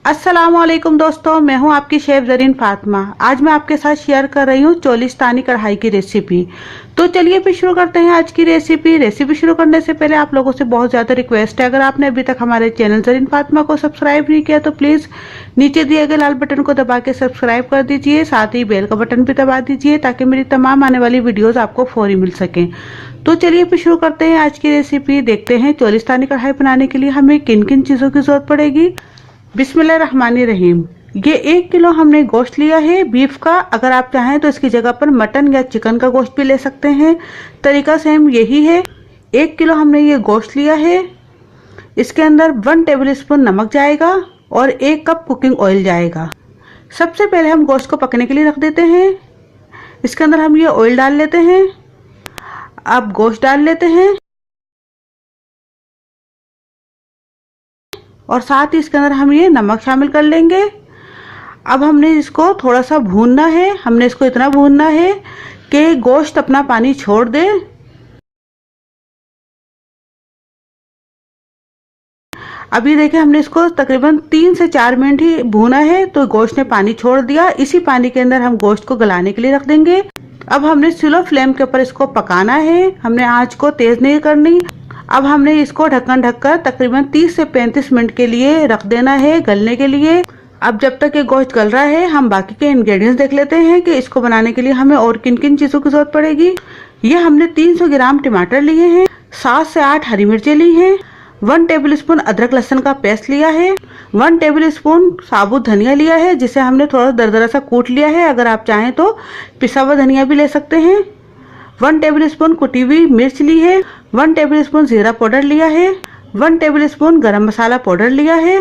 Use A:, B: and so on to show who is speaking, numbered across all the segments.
A: अस्सलामुअलैकुम दोस्तों, मैं हूं आपकी शेफ ज़रीन फातिमा। आज मैं आपके साथ शेयर कर रही हूं चोलिस्तानी कढ़ाई की रेसिपी। तो चलिए फिर शुरू करते हैं आज की रेसिपी शुरू करने से पहले आप लोगों से बहुत ज़्यादा रिक्वेस्ट है, अगर आपने अभी तक हमारे चैनल ज़रीन फातिमा को सब्सक्राइब नहीं किया तो प्लीज़ नीचे दिए गए लाल बटन को दबा के सब्सक्राइब कर दीजिए। साथ ही बेल का बटन भी दबा दीजिए ताकि मेरी तमाम आने वाली वीडियोज़ आपको फौरी मिल सकें। तो चलिए फिर शुरू करते हैं आज की रेसिपी। देखते हैं चोलिस्तानी कढ़ाई बनाने के लिए हमें किन किन चीज़ों की ज़रूरत पड़ेगी। बिस्मिल्लाहिर्रहमानिर्रहीम। ये 1 किलो हमने गोश्त लिया है बीफ का। अगर आप चाहें तो इसकी जगह पर मटन या चिकन का गोश्त भी ले सकते हैं। तरीका सेम यही है। 1 किलो हमने ये गोश्त लिया है। इसके अंदर 1 टेबल स्पून नमक जाएगा और 1 कप कुकिंग ऑयल जाएगा। सबसे पहले हम गोश्त को पकने के लिए रख देते हैं। इसके अंदर हम ये ऑयल डाल लेते हैं। अब गोश्त डाल लेते हैं और साथ ही इसके अंदर हम ये नमक शामिल कर लेंगे। अब हमने इसको थोड़ा सा भूनना है। हमने इसको इतना भूनना है कि गोश्त अपना पानी छोड़ दे। अभी देखिए हमने इसको तकरीबन 3 से 4 मिनट ही भूना है तो गोश्त ने पानी छोड़ दिया। इसी पानी के अंदर हम गोश्त को गलाने के लिए रख देंगे। अब हमने स्लो फ्लेम के ऊपर इसको पकाना है। हमने आंच को तेज नहीं करनी। अब हमने इसको ढक्कन ढककर तकरीबन 30 से 35 मिनट के लिए रख देना है गलने के लिए। अब जब तक ये गोश्त गल रहा है हम बाकी के इंग्रेडिएंट्स देख लेते हैं कि इसको बनाने के लिए हमें और किन किन चीज़ों की जरूरत पड़ेगी। ये हमने 300 ग्राम टमाटर लिए हैं, 7 से 8 हरी मिर्चें ली हैं, 1 टेबल स्पून अदरक लहसुन का पेस्ट लिया है, 1 टेबल स्पून साबुत धनिया लिया है जिसे हमने थोड़ा दरदरा सा कूट लिया है। अगर आप चाहें तो पिसा हुआ धनिया भी ले सकते हैं। 1 टेबल स्पून कुटी हुई मिर्च ली है, 1 टेबल स्पून जीरा पाउडर लिया है, 1 टेबल स्पून गरम मसाला पाउडर लिया है,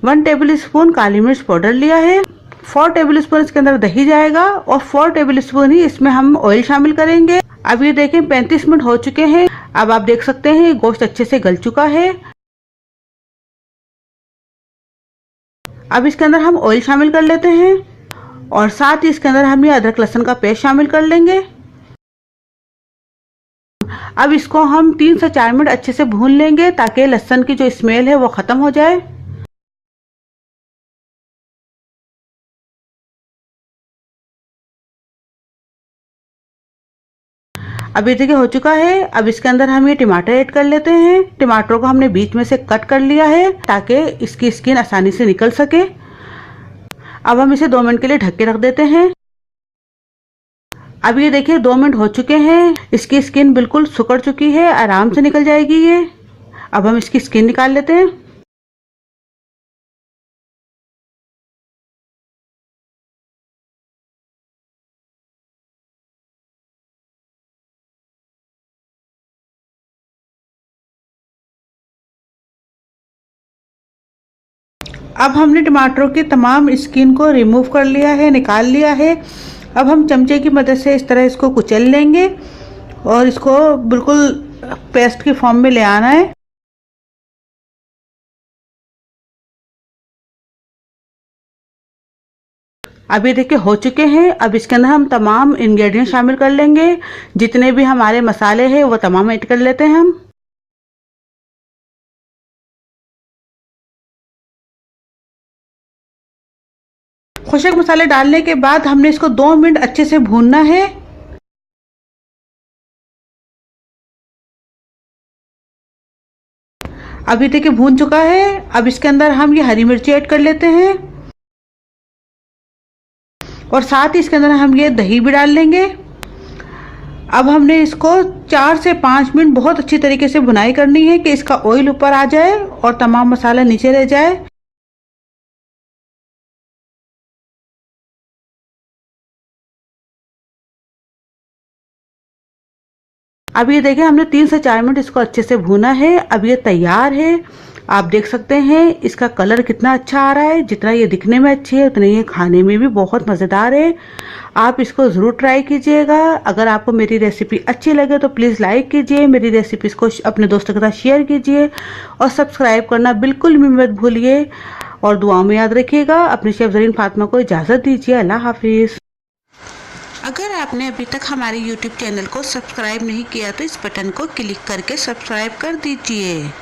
A: 1 टेबल स्पून काली मिर्च पाउडर लिया है, 4 टेबल स्पून इसके अंदर दही जाएगा और 4 टेबल स्पून ही इसमें हम ऑयल शामिल करेंगे। अब ये देखें 35 मिनट हो चुके हैं। अब आप देख सकते हैं ये गोश्त अच्छे से गल चुका है। अब इसके अंदर हम ऑयल शामिल कर लेते हैं और साथ ही इसके अंदर हम ये अदरक लहसुन का पेस्ट शामिल कर लेंगे। अब इसको हम 3 से 4 मिनट अच्छे से भून लेंगे ताकि लहसुन की जो स्मेल है वो खत्म हो जाए। अब ये देखिए हो चुका है। अब इसके अंदर हम ये टमाटर ऐड कर लेते हैं। टमाटरों को हमने बीच में से कट कर लिया है ताकि इसकी स्किन आसानी से निकल सके। अब हम इसे 2 मिनट के लिए ढक के रख देते हैं। अब ये देखिए 2 मिनट हो चुके हैं। इसकी स्किन बिल्कुल सुकड़ चुकी है, आराम से निकल जाएगी ये। अब हम इसकी स्किन निकाल लेते हैं। अब हमने टमाटरों की तमाम स्किन को रिमूव कर लिया है, निकाल लिया है। अब हम चमचे की मदद से इस तरह इसको कुचल लेंगे और इसको बिल्कुल पेस्ट की फॉर्म में ले आना है। अब ये देखिए हो चुके हैं। अब इसके अंदर हम तमाम इंग्रेडिएंट शामिल कर लेंगे। जितने भी हमारे मसाले हैं वो तमाम ऐड कर लेते हैं हम। खुशक मसाले डालने के बाद हमने इसको 2 मिनट अच्छे से भूनना है। अभी देखिए भून चुका है। अब इसके अंदर हम ये हरी मिर्ची ऐड कर लेते हैं और साथ ही इसके अंदर हम ये दही भी डाल लेंगे। अब हमने इसको 4 से 5 मिनट बहुत अच्छी तरीके से भुनाई करनी है कि इसका ऑयल ऊपर आ जाए और तमाम मसाला नीचे रह जाए। अब ये देखिए हमने 3 से 4 मिनट इसको अच्छे से भूना है। अब ये तैयार है। आप देख सकते हैं इसका कलर कितना अच्छा आ रहा है। जितना ये दिखने में अच्छी है उतनी ये खाने में भी बहुत मज़ेदार है। आप इसको ज़रूर ट्राई कीजिएगा। अगर आपको मेरी रेसिपी अच्छी लगे तो प्लीज़ लाइक कीजिए, मेरी रेसिपीज़ को अपने दोस्तों के साथ शेयर कीजिए और सब्सक्राइब करना बिल्कुल भी मत भूलिए और दुआओं में याद रखिएगा। अपनी शेफ ज़रीन फातिमा को इजाज़त दीजिए। अल्लाह हाफिज़। अगर आपने अभी तक हमारे YouTube चैनल को सब्सक्राइब नहीं किया तो इस बटन को क्लिक करके सब्सक्राइब कर दीजिए।